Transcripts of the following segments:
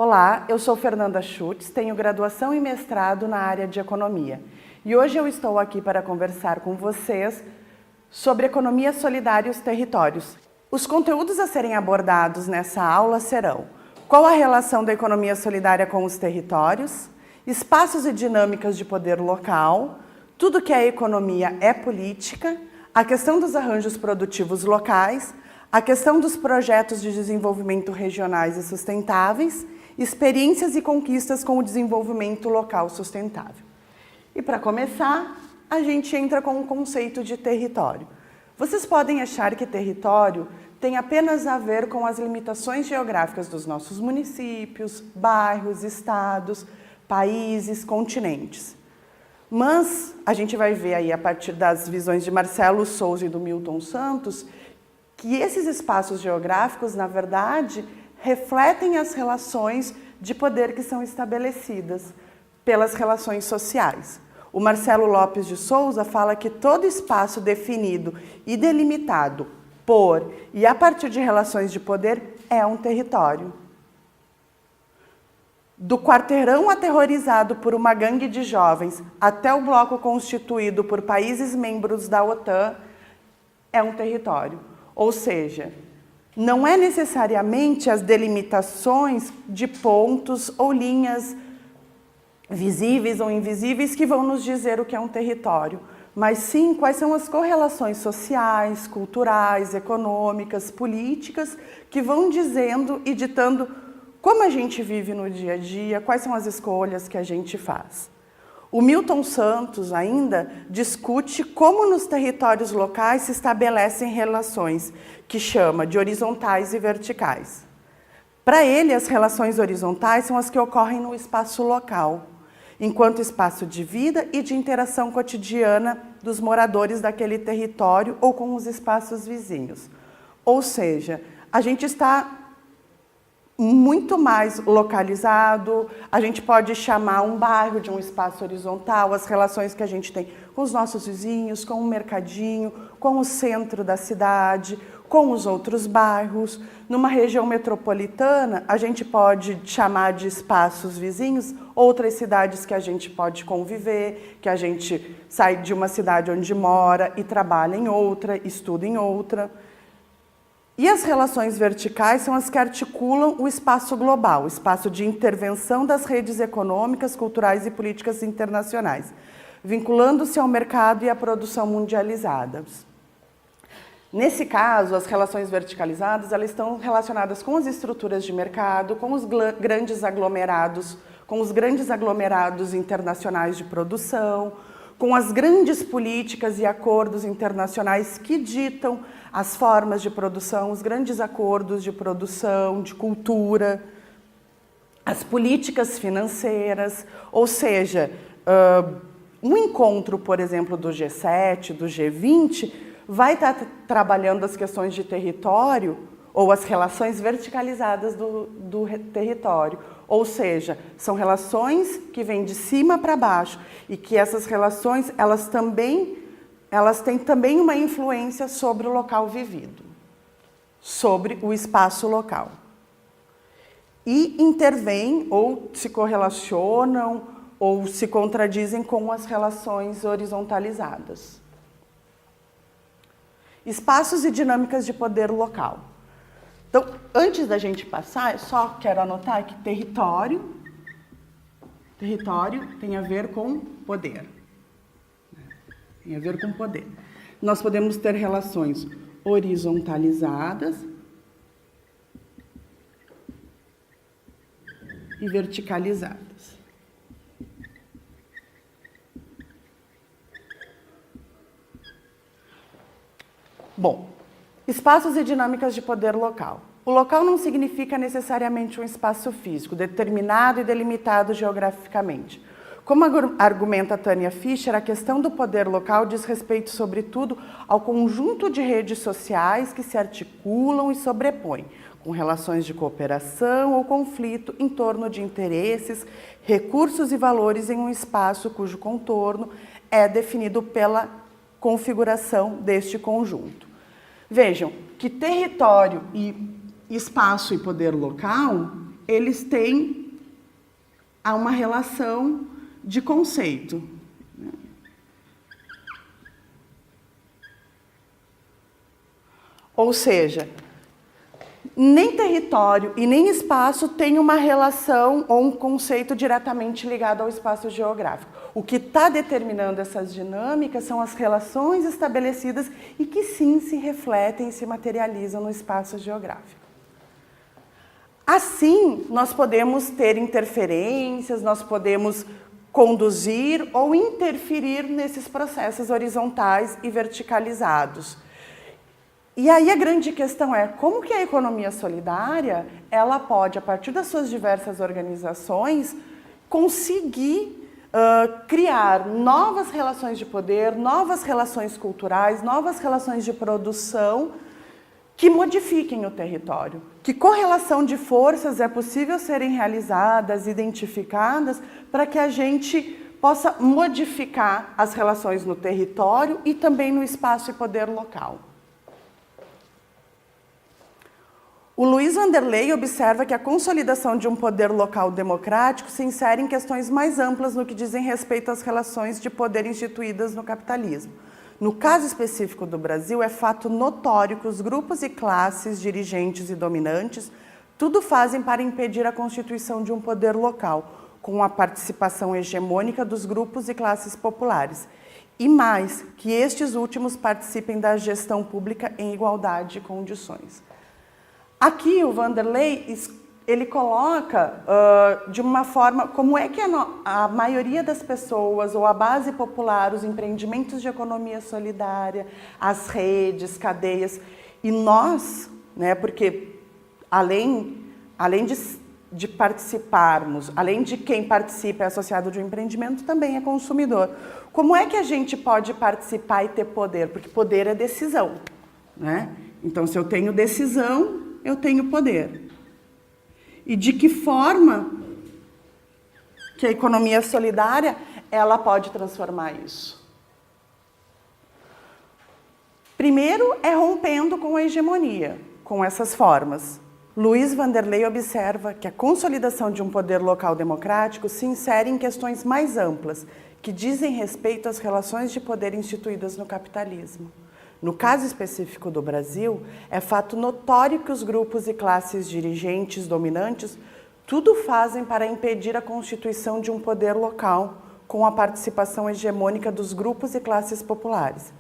Olá, eu sou Fernanda Schutz, tenho graduação e mestrado na área de economia. E hoje eu estou aqui para conversar com vocês sobre economia solidária e os territórios. Os conteúdos a serem abordados nessa aula serão: qual a relação da economia solidária com os territórios, espaços e dinâmicas de poder local, tudo que é economia é política, a questão dos arranjos produtivos locais, a questão dos projetos de desenvolvimento regionais e sustentáveis, experiências e conquistas com o desenvolvimento local sustentável. E para começar, a gente entra com o conceito de território. Vocês podem achar que território tem apenas a ver com as limitações geográficas dos nossos municípios, bairros, estados, países, continentes. Mas a gente vai ver aí, a partir das visões de Marcelo Souza e do Milton Santos, que esses espaços geográficos, na verdade, refletem as relações de poder que são estabelecidas pelas relações sociais. O Marcelo Lopes de Souza fala que todo espaço definido e delimitado por e a partir de relações de poder é um território. Do quarteirão aterrorizado por uma gangue de jovens até o bloco constituído por países membros da OTAN é um território. Ou seja, não é necessariamente as delimitações de pontos ou linhas visíveis ou invisíveis que vão nos dizer o que é um território, mas sim quais são as correlações sociais, culturais, econômicas, políticas que vão dizendo e ditando como a gente vive no dia a dia, quais são as escolhas que a gente faz. O Milton Santos ainda discute como nos territórios locais se estabelecem relações que chama de horizontais e verticais. Para ele, as relações horizontais são as que ocorrem no espaço local, enquanto espaço de vida e de interação cotidiana dos moradores daquele território ou com os espaços vizinhos. Ou seja, a gente está muito mais localizado, a gente pode chamar um bairro de um espaço horizontal, as relações que a gente tem com os nossos vizinhos, com o mercadinho, com o centro da cidade, com os outros bairros. Numa região metropolitana, a gente pode chamar de espaços vizinhos outras cidades que a gente pode conviver, que a gente sai de uma cidade onde mora e trabalha em outra, estuda em outra. E as relações verticais são as que articulam o espaço global, o espaço de intervenção das redes econômicas, culturais e políticas internacionais, vinculando-se ao mercado e à produção mundializadas. Nesse caso, as relações verticalizadas elas estão relacionadas com as estruturas de mercado, com os grandes aglomerados internacionais de produção, com as grandes políticas e acordos internacionais que ditam as formas de produção, os grandes acordos de produção, de cultura, as políticas financeiras, ou seja, um encontro, por exemplo, do G7, do G20, vai estar trabalhando as questões de território ou as relações verticalizadas do território. Ou seja, são relações que vêm de cima para baixo e que essas relações elas têm também uma influência sobre o local vivido, sobre o espaço local. E intervêm ou se correlacionam ou se contradizem com as relações horizontalizadas. Espaços e dinâmicas de poder local. Então, antes da gente passar, eu só quero anotar que território tem a ver com poder. Tem a ver com poder. Nós podemos ter relações horizontalizadas e verticalizadas. Bom, espaços e dinâmicas de poder local. O local não significa necessariamente um espaço físico, determinado e delimitado geograficamente. Como argumenta Tânia Fischer, a questão do poder local diz respeito, sobretudo, ao conjunto de redes sociais que se articulam e sobrepõem, com relações de cooperação ou conflito em torno de interesses, recursos e valores em um espaço cujo contorno é definido pela configuração deste conjunto. Vejam que território e espaço e poder local eles têm uma relação de conceito. Ou seja, nem território e nem espaço tem uma relação ou um conceito diretamente ligado ao espaço geográfico. O que está determinando essas dinâmicas são as relações estabelecidas e que sim se refletem e se materializam no espaço geográfico. Assim, nós podemos ter interferências, nós podemos conduzir ou interferir nesses processos horizontais e verticalizados. E aí a grande questão é como que a economia solidária ela pode, a partir das suas diversas organizações, conseguir criar novas relações de poder, novas relações culturais, novas relações de produção que modifiquem o território. Que correlação de forças é possível serem realizadas, identificadas, para que a gente possa modificar as relações no território e também no espaço e poder local. O Luiz Vanderlei observa que a consolidação de um poder local democrático se insere em questões mais amplas no que dizem respeito às relações de poder instituídas no capitalismo. No caso específico do Brasil, é fato notório que os grupos e classes, dirigentes e dominantes, tudo fazem para impedir a constituição de um poder local, com a participação hegemônica dos grupos e classes populares. E mais, que estes últimos participem da gestão pública em igualdade de condições. Aqui o Vanderlei, ele coloca de uma forma, como é que a maioria das pessoas, ou a base popular, os empreendimentos de economia solidária, as redes, cadeias, e nós, né, porque além de participarmos, além de quem participa é associado de um empreendimento, também é consumidor. Como é que a gente pode participar e ter poder? Porque poder é decisão, né? Então, se eu tenho decisão, eu tenho poder. E de que forma que a economia solidária ela pode transformar isso? Primeiro é rompendo com a hegemonia, com essas formas. Luiz Vanderlei observa que a consolidação de um poder local democrático se insere em questões mais amplas, que dizem respeito às relações de poder instituídas no capitalismo. No caso específico do Brasil, é fato notório que os grupos e classes dirigentes dominantes tudo fazem para impedir a constituição de um poder local com a participação hegemônica dos grupos e classes populares.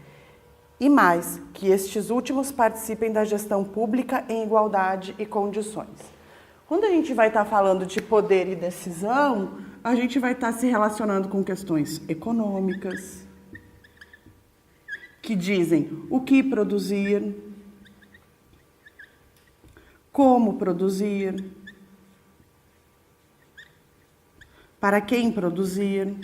E mais, que estes últimos participem da gestão pública em igualdade e condições. Quando a gente vai estar falando de poder e decisão, a gente vai estar se relacionando com questões econômicas, que dizem o que produzir, como produzir, para quem produzir.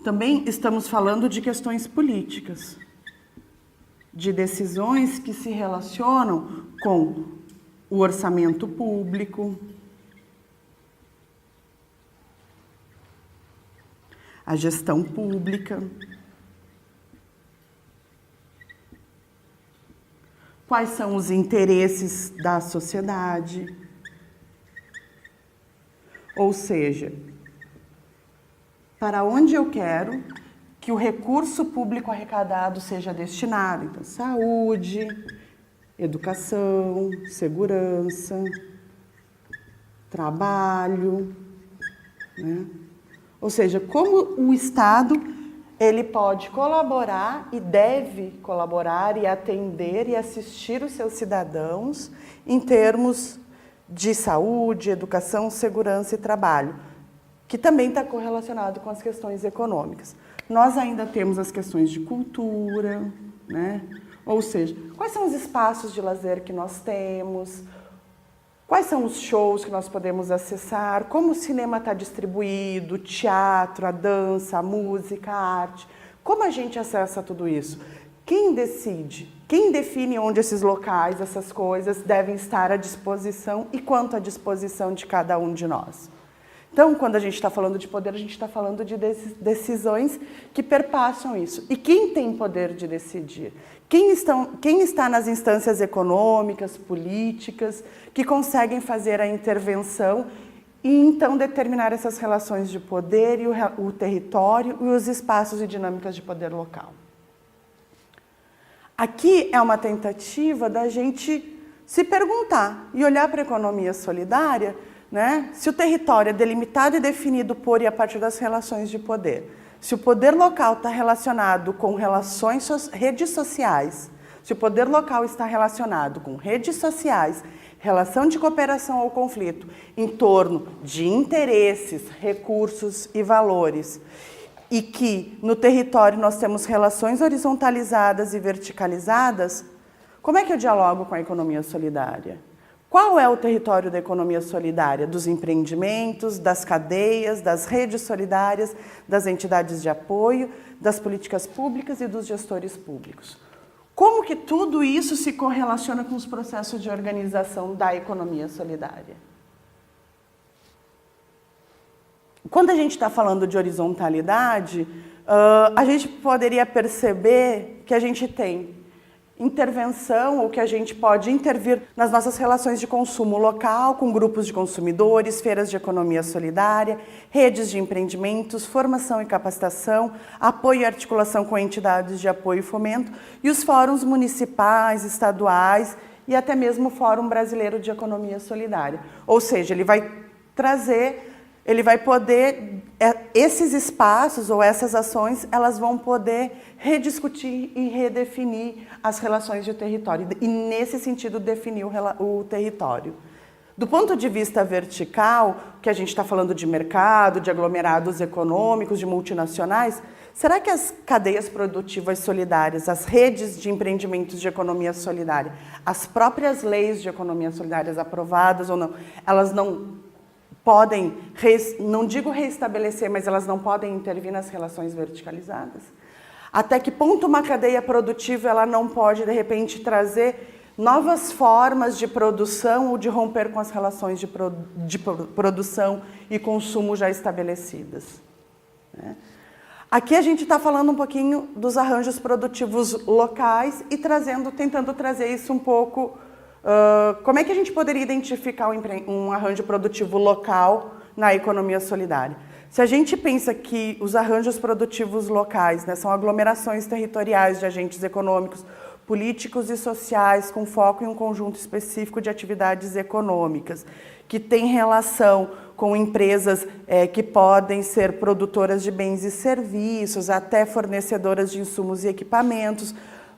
Também estamos falando de questões políticas, de decisões que se relacionam com o orçamento público, a gestão pública, quais são os interesses da sociedade, ou seja, para onde eu quero que o recurso público arrecadado seja destinado. Então, saúde, educação, segurança, trabalho, né? Ou seja, como o Estado ele pode colaborar e deve colaborar e atender e assistir os seus cidadãos em termos de saúde, educação, segurança e trabalho, que também está correlacionado com as questões econômicas. Nós ainda temos as questões de cultura, né? Ou seja, quais são os espaços de lazer que nós temos, quais são os shows que nós podemos acessar, como o cinema está distribuído, o teatro, a dança, a música, a arte, como a gente acessa tudo isso? Quem decide? Quem define onde esses locais, essas coisas devem estar à disposição e quanto à disposição de cada um de nós? Então, quando a gente está falando de poder, a gente está falando de decisões que perpassam isso. E quem tem poder de decidir? Quem está nas instâncias econômicas, políticas, que conseguem fazer a intervenção e, então, determinar essas relações de poder e o território e os espaços e dinâmicas de poder local. Aqui é uma tentativa da gente se perguntar e olhar para a economia solidária, né? Se o território é delimitado e definido por e a partir das relações de poder, se o poder local está relacionado com redes sociais, se o poder local está relacionado com redes sociais, relação de cooperação ou conflito em torno de interesses, recursos e valores, e que no território nós temos relações horizontalizadas e verticalizadas, como é que eu dialogo com a economia solidária? Qual é o território da economia solidária? Dos empreendimentos, das cadeias, das redes solidárias, das entidades de apoio, das políticas públicas e dos gestores públicos. Como que tudo isso se correlaciona com os processos de organização da economia solidária? Quando a gente está falando de horizontalidade, a gente poderia perceber que a gente tem intervenção, ou que a gente pode intervir nas nossas relações de consumo local, com grupos de consumidores, feiras de economia solidária, redes de empreendimentos, formação e capacitação, apoio e articulação com entidades de apoio e fomento, e os fóruns municipais, estaduais e até mesmo o Fórum Brasileiro de Economia Solidária. Ou seja, ele vai poder, esses espaços ou essas ações, elas vão poder rediscutir e redefinir as relações de território e, nesse sentido, definir o território. Do ponto de vista vertical, que a gente está falando de mercado, de aglomerados econômicos, de multinacionais, será que as cadeias produtivas solidárias, as redes de empreendimentos de economia solidária, as próprias leis de economia solidária aprovadas ou não, elas não podem, não digo reestabelecer, mas elas não podem intervir nas relações verticalizadas? Até que ponto uma cadeia produtiva ela não pode, de repente, trazer novas formas de produção ou de romper com as relações de produção e consumo já estabelecidas? Né? Aqui a gente está falando um pouquinho dos arranjos produtivos locais e tentando trazer isso um pouco. Como é que a gente poderia identificar um arranjo produtivo local na economia solidária? Se a gente pensa que os arranjos produtivos locais, né, são aglomerações territoriais de agentes econômicos, políticos e sociais com foco em um conjunto específico de atividades econômicas, que tem relação com empresas que podem ser produtoras de bens e serviços, até fornecedoras de insumos e equipamentos,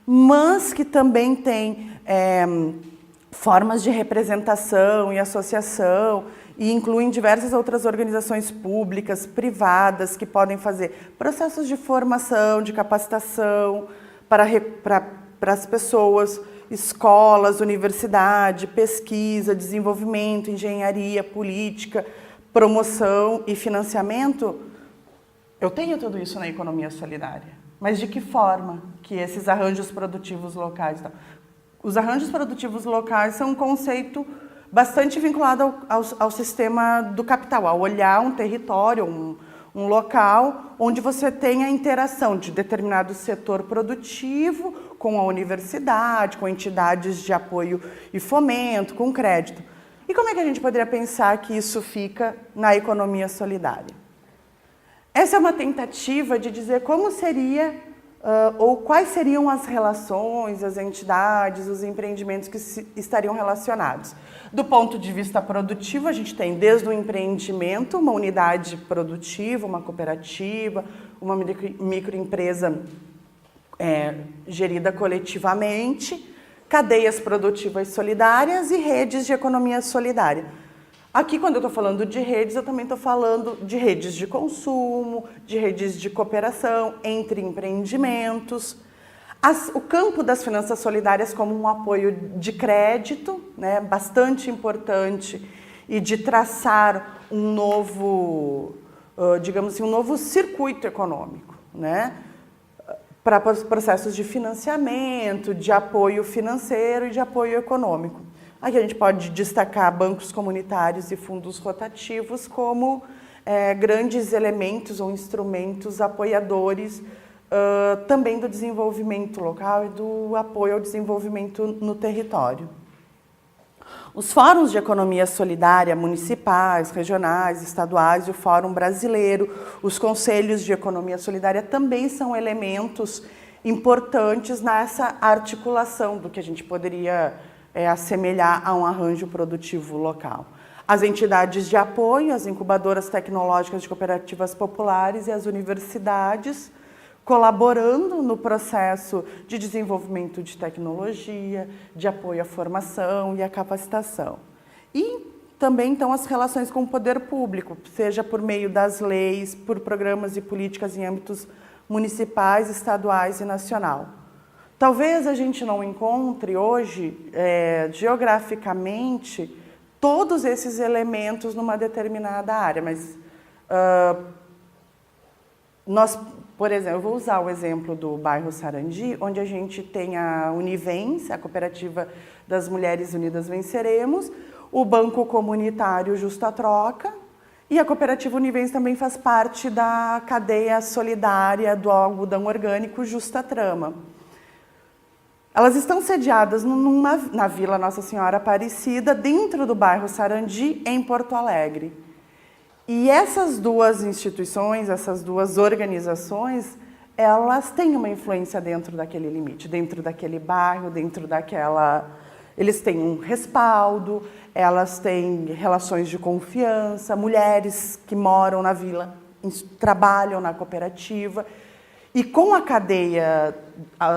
mas que também tem formas de representação e associação, e incluem diversas outras organizações públicas, privadas, que podem fazer processos de formação, de capacitação para as pessoas, escolas, universidade, pesquisa, desenvolvimento, engenharia, política, promoção e financiamento. Eu tenho tudo isso na economia solidária, mas de que forma que esses arranjos produtivos locais estão? Os arranjos produtivos locais são um conceito bastante vinculado ao sistema do capital, ao olhar um território, um local onde você tem a interação de determinado setor produtivo com a universidade, com entidades de apoio e fomento, com crédito. E como é que a gente poderia pensar que isso fica na economia solidária? Essa é uma tentativa de dizer como seria ou quais seriam as relações, as entidades, os empreendimentos que estariam relacionados. Do ponto de vista produtivo, a gente tem desde o empreendimento, uma unidade produtiva, uma cooperativa, uma microempresa gerida coletivamente, cadeias produtivas solidárias e redes de economia solidária. Aqui, quando eu estou falando de redes, eu também estou falando de redes de consumo, de redes de cooperação entre empreendimentos. O campo das finanças solidárias como um apoio de crédito, né, bastante importante, e de traçar um novo, digamos assim, um novo circuito econômico, né, para processos de financiamento, de apoio financeiro e de apoio econômico. Aqui a gente pode destacar bancos comunitários e fundos rotativos como grandes elementos ou instrumentos apoiadores também do desenvolvimento local e do apoio ao desenvolvimento no território. Os fóruns de economia solidária municipais, regionais, estaduais e o Fórum Brasileiro, os conselhos de economia solidária também são elementos importantes nessa articulação do que a gente poderia assemelhar a um arranjo produtivo local. As entidades de apoio, as incubadoras tecnológicas de cooperativas populares e as universidades, colaborando no processo de desenvolvimento de tecnologia, de apoio à formação e à capacitação. E também, então, as relações com o poder público, seja por meio das leis, por programas e políticas em âmbitos municipais, estaduais e nacional. Talvez a gente não encontre hoje, geograficamente, todos esses elementos numa determinada área, mas nós, por exemplo, eu vou usar o exemplo do bairro Sarandi, onde a gente tem a Univens, a Cooperativa das Mulheres Unidas Venceremos, o Banco Comunitário Justa Troca, e a Cooperativa Univens também faz parte da cadeia solidária do algodão orgânico Justa Trama. Elas estão sediadas na Vila Nossa Senhora Aparecida, dentro do bairro Sarandi, em Porto Alegre. E essas duas instituições, essas duas organizações, elas têm uma influência dentro daquele limite, dentro daquele bairro, dentro daquela... Eles têm um respaldo, elas têm relações de confiança, mulheres que moram na vila, trabalham na cooperativa. E com a cadeia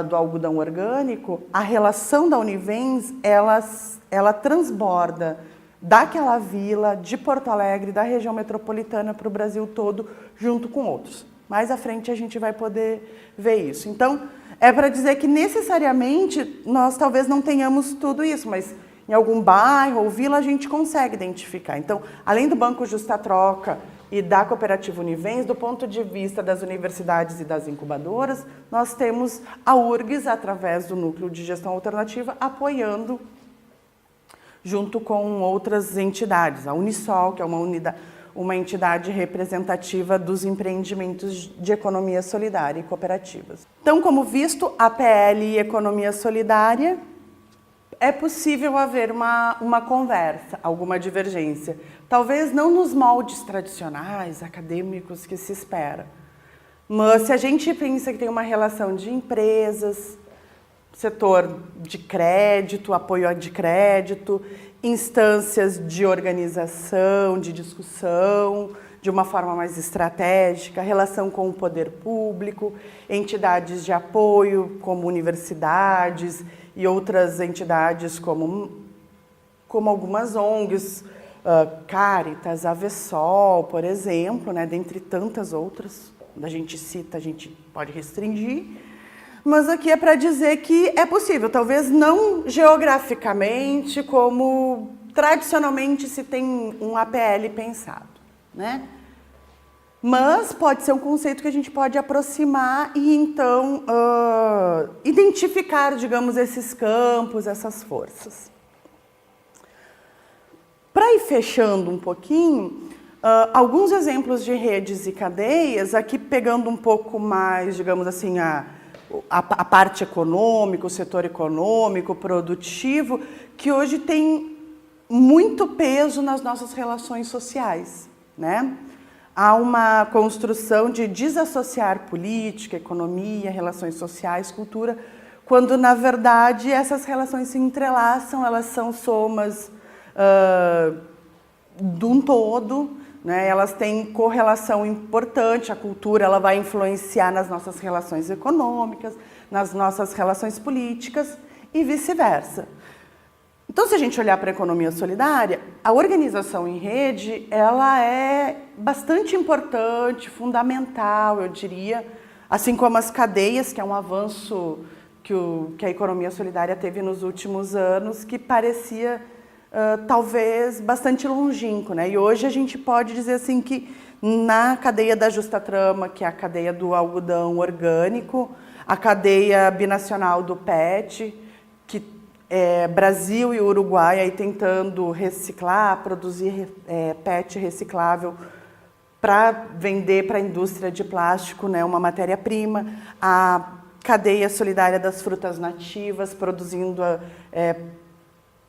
do algodão orgânico, a relação da Univens, ela transborda daquela vila, de Porto Alegre, da região metropolitana para o Brasil todo, junto com outros. Mais à frente a gente vai poder ver isso. Então, é para dizer que necessariamente nós talvez não tenhamos tudo isso, mas em algum bairro ou vila a gente consegue identificar. Então, além do Banco Justa Troca e da Cooperativa Univens, do ponto de vista das universidades e das incubadoras, nós temos a URGS, através do Núcleo de Gestão Alternativa, apoiando junto com outras entidades. A Unisol, que é uma entidade representativa dos empreendimentos de economia solidária e cooperativas. Então, como visto, a PL e economia solidária, é possível haver uma conversa, alguma divergência. Talvez não nos moldes tradicionais, acadêmicos que se espera. Mas se a gente pensa que tem uma relação de empresas, setor de crédito, apoio de crédito, instâncias de organização, de discussão, de uma forma mais estratégica, relação com o poder público, entidades de apoio, como universidades e outras entidades como algumas ONGs, Caritas, Avesol, por exemplo, né, dentre tantas outras. Quando a gente cita, a gente pode restringir. Mas aqui é para dizer que é possível, talvez não geograficamente, como tradicionalmente se tem um APL pensado, né? Mas pode ser um conceito que a gente pode aproximar e, então, identificar, digamos, esses campos, essas forças. Para ir fechando um pouquinho, alguns exemplos de redes e cadeias, aqui pegando um pouco mais, digamos assim, a parte econômica, o setor econômico, produtivo, que hoje tem muito peso nas nossas relações sociais, né? Há uma construção de desassociar política, economia, relações sociais, cultura, quando, na verdade, essas relações se entrelaçam, elas são somas de um todo, né? Elas têm correlação importante, a cultura ela vai influenciar nas nossas relações econômicas, nas nossas relações políticas e vice-versa. Então, se a gente olhar para a economia solidária, a organização em rede ela é bastante importante, fundamental, eu diria, assim como as cadeias, que é um avanço que a economia solidária teve nos últimos anos, que parecia talvez bastante longínquo, né? E hoje a gente pode dizer assim que na cadeia da Justa Trama, que é a cadeia do algodão orgânico, a cadeia binacional do PET, que é Brasil e Uruguai aí tentando reciclar, produzir PET reciclável para vender para a indústria de plástico, né, uma matéria-prima, a cadeia solidária das frutas nativas, produzindo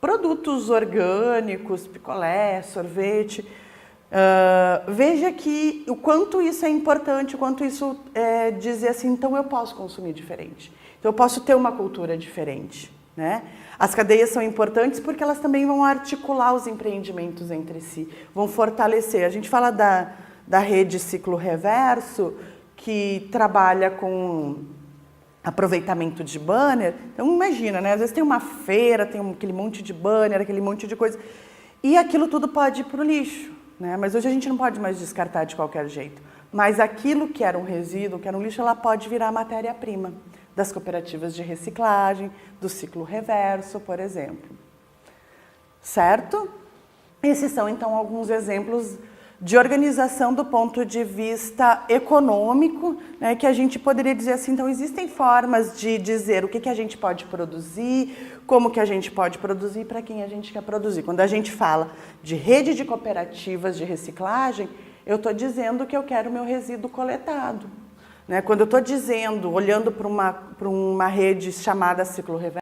produtos orgânicos, picolé, sorvete. Veja que o quanto isso é importante, o quanto isso dizer assim, então eu posso consumir diferente, então eu posso ter uma cultura diferente, né? As cadeias são importantes porque elas também vão articular os empreendimentos entre si, vão fortalecer. A gente fala da rede Ciclo Reverso, que trabalha com aproveitamento de banner. Então imagina, né? Às vezes tem uma feira, tem aquele monte de banner, aquele monte de coisa, e aquilo tudo pode ir para o lixo, né? Mas hoje a gente não pode mais descartar de qualquer jeito. Mas aquilo que era um resíduo, que era um lixo, ela pode virar matéria-prima das cooperativas de reciclagem, do Ciclo Reverso, por exemplo. Certo? Esses são, então, alguns exemplos de organização do ponto de vista econômico, né, que a gente poderia dizer assim, então existem formas de dizer o que a gente pode produzir, como que a gente pode produzir, para quem a gente quer produzir. Quando a gente fala de rede de cooperativas de reciclagem, eu estou dizendo que eu quero o meu resíduo coletado, né? Quando eu estou dizendo, olhando para uma rede chamada Ciclo Reverso,